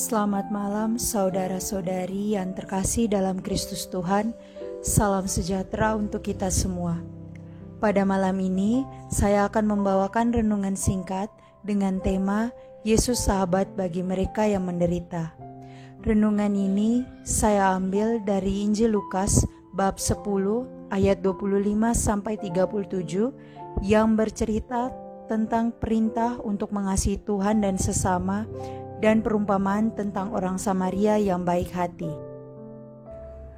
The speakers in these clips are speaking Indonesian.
Selamat malam saudara-saudari yang terkasih dalam Kristus Tuhan. Salam sejahtera untuk kita semua. Pada malam ini saya akan membawakan renungan singkat dengan tema Yesus sahabat bagi mereka yang menderita. Renungan ini saya ambil dari Injil Lukas bab 10 ayat 25-37 yang bercerita tentang perintah untuk mengasihi Tuhan dan sesama dan perumpamaan tentang orang Samaria yang baik hati.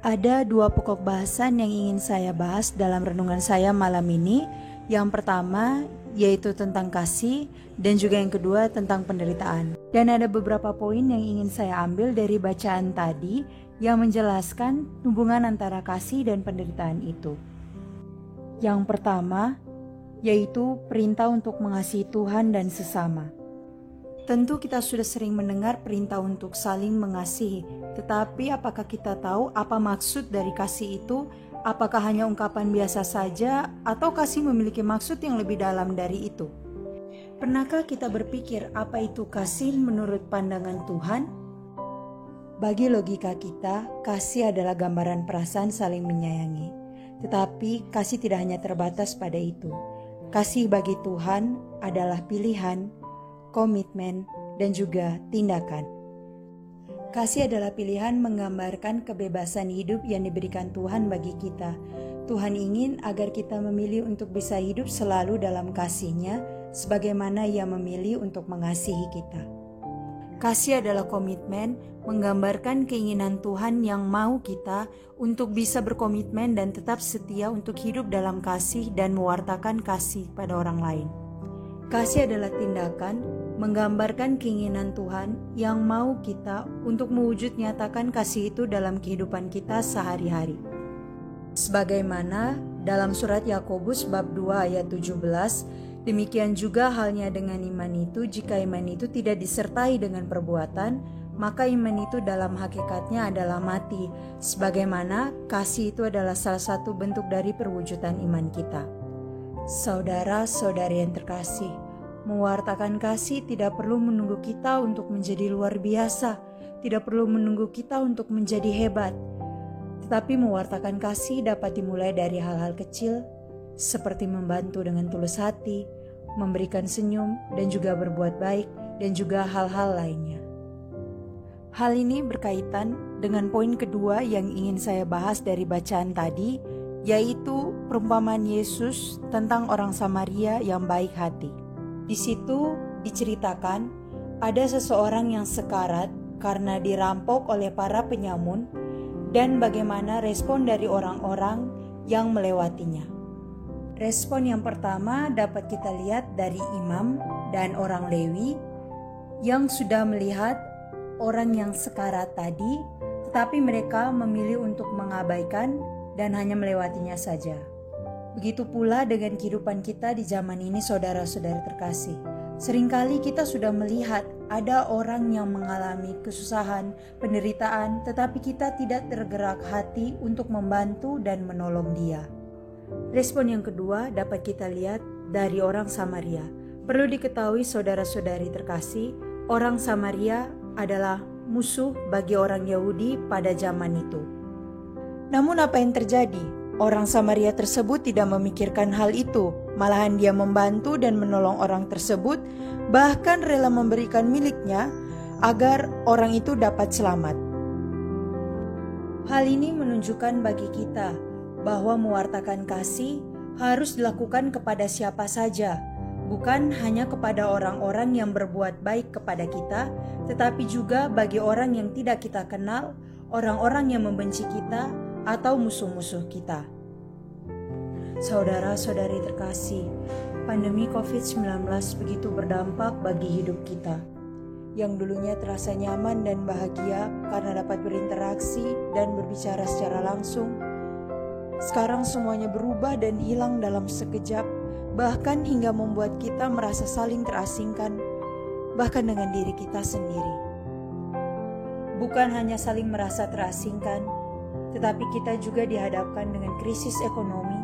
Ada dua pokok bahasan yang ingin saya bahas dalam renungan saya malam ini. Yang pertama yaitu tentang kasih dan juga yang kedua tentang penderitaan. Dan ada beberapa poin yang ingin saya ambil dari bacaan tadi yang menjelaskan hubungan antara kasih dan penderitaan itu. Yang pertama yaitu perintah untuk mengasihi Tuhan dan sesama. Tentu kita sudah sering mendengar perintah untuk saling mengasihi, tetapi apakah kita tahu apa maksud dari kasih itu? Apakah hanya ungkapan biasa saja atau kasih memiliki maksud yang lebih dalam dari itu? Pernahkah kita berpikir apa itu kasih menurut pandangan Tuhan? Bagi logika kita, kasih adalah gambaran perasaan saling menyayangi. Tetapi kasih tidak hanya terbatas pada itu. Kasih bagi Tuhan adalah pilihan, komitmen, dan juga tindakan. Kasih adalah pilihan menggambarkan kebebasan hidup yang diberikan Tuhan bagi kita. Tuhan ingin agar kita memilih untuk bisa hidup selalu dalam kasih-Nya, sebagaimana Ia memilih untuk mengasihi kita. Kasih adalah komitmen, menggambarkan keinginan Tuhan yang mau kita untuk bisa berkomitmen dan tetap setia untuk hidup dalam kasih dan mewartakan kasih pada orang lain. Kasih adalah tindakan, menggambarkan keinginan Tuhan yang mau kita untuk mewujud nyatakan kasih itu dalam kehidupan kita sehari-hari. Sebagaimana dalam surat Yakobus bab 2 ayat 17, demikian juga halnya dengan iman itu, jika iman itu tidak disertai dengan perbuatan, maka iman itu dalam hakikatnya adalah mati. Sebagaimana kasih itu adalah salah satu bentuk dari perwujudan iman kita. Saudara-saudari yang terkasih, mewartakan kasih tidak perlu menunggu kita untuk menjadi luar biasa, tidak perlu menunggu kita untuk menjadi hebat. Tetapi mewartakan kasih dapat dimulai dari hal-hal kecil, seperti membantu dengan tulus hati, memberikan senyum, dan juga berbuat baik, dan juga hal-hal lainnya. Hal ini berkaitan dengan poin kedua yang ingin saya bahas dari bacaan tadi, yaitu perumpamaan Yesus tentang orang Samaria yang baik hati. Di situ diceritakan ada seseorang yang sekarat karena dirampok oleh para penyamun dan bagaimana respon dari orang-orang yang melewatinya. Respon yang pertama dapat kita lihat dari imam dan orang Lewi yang sudah melihat orang yang sekarat tadi, tetapi mereka memilih untuk mengabaikan dan hanya melewatinya saja. Begitu pula dengan kehidupan kita di zaman ini, saudara-saudari terkasih. Seringkali kita sudah melihat ada orang yang mengalami kesusahan, penderitaan, tetapi kita tidak tergerak hati untuk membantu dan menolong dia. Respon yang kedua dapat kita lihat dari orang Samaria. Perlu diketahui saudara-saudari terkasih, orang Samaria adalah musuh bagi orang Yahudi pada zaman itu. Namun apa yang terjadi? Orang Samaria tersebut tidak memikirkan hal itu, malahan dia membantu dan menolong orang tersebut, bahkan rela memberikan miliknya agar orang itu dapat selamat. Hal ini menunjukkan bagi kita bahwa mewartakan kasih harus dilakukan kepada siapa saja, bukan hanya kepada orang-orang yang berbuat baik kepada kita, tetapi juga bagi orang yang tidak kita kenal, orang-orang yang membenci kita, atau musuh-musuh kita. Saudara-saudari terkasih, pandemi COVID-19 begitu berdampak bagi hidup kita. Yang dulunya terasa nyaman dan bahagia karena dapat berinteraksi dan berbicara secara langsung, sekarang semuanya berubah dan hilang dalam sekejap, bahkan hingga membuat kita merasa saling terasingkan, bahkan dengan diri kita sendiri. Bukan hanya saling merasa terasingkan, tetapi kita juga dihadapkan dengan krisis ekonomi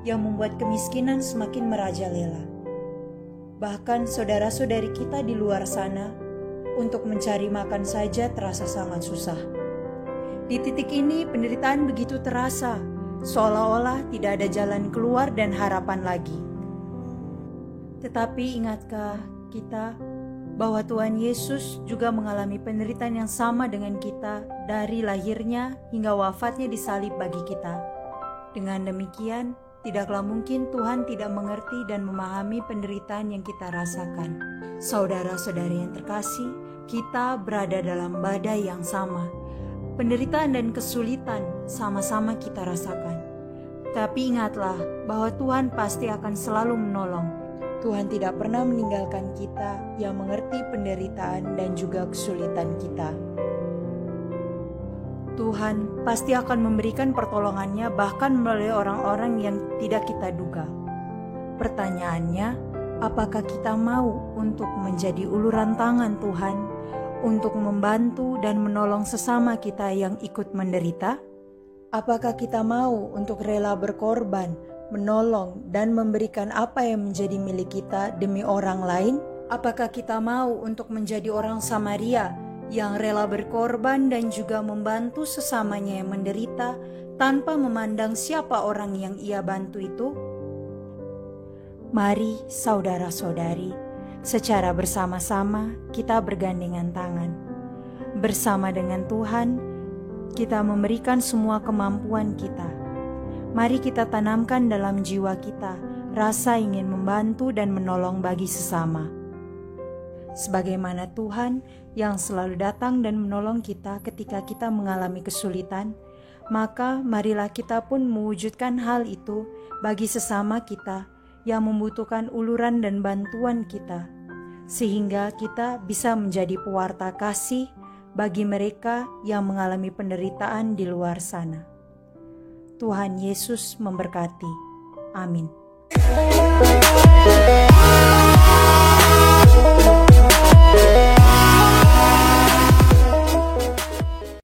yang membuat kemiskinan semakin merajalela. Bahkan saudara-saudari kita di luar sana untuk mencari makan saja terasa sangat susah. Di titik ini penderitaan begitu terasa, seolah-olah tidak ada jalan keluar dan harapan lagi. Tetapi ingatkah kita bahwa Tuhan Yesus juga mengalami penderitaan yang sama dengan kita dari lahirnya hingga wafatnya di salib bagi kita. Dengan demikian, tidaklah mungkin Tuhan tidak mengerti dan memahami penderitaan yang kita rasakan. Saudara-saudari yang terkasih, kita berada dalam badai yang sama. Penderitaan dan kesulitan sama-sama kita rasakan. Tapi ingatlah bahwa Tuhan pasti akan selalu menolong. Tuhan tidak pernah meninggalkan kita yang mengerti penderitaan dan juga kesulitan kita. Tuhan pasti akan memberikan pertolongannya bahkan melalui orang-orang yang tidak kita duga. Pertanyaannya, apakah kita mau untuk menjadi uluran tangan Tuhan untuk membantu dan menolong sesama kita yang ikut menderita? Apakah kita mau untuk rela berkorban, menolong dan memberikan apa yang menjadi milik kita demi orang lain? Apakah kita mau untuk menjadi orang Samaria yang rela berkorban dan juga membantu sesamanya yang menderita tanpa memandang siapa orang yang ia bantu itu? Mari saudara-saudari, secara bersama-sama kita bergandengan tangan. Bersama dengan Tuhan, kita memberikan semua kemampuan kita. Mari kita tanamkan dalam jiwa kita rasa ingin membantu dan menolong bagi sesama. Sebagaimana Tuhan yang selalu datang dan menolong kita ketika kita mengalami kesulitan, maka marilah kita pun mewujudkan hal itu bagi sesama kita yang membutuhkan uluran dan bantuan kita, sehingga kita bisa menjadi pewarta kasih bagi mereka yang mengalami penderitaan di luar sana. Tuhan Yesus memberkati. Amin.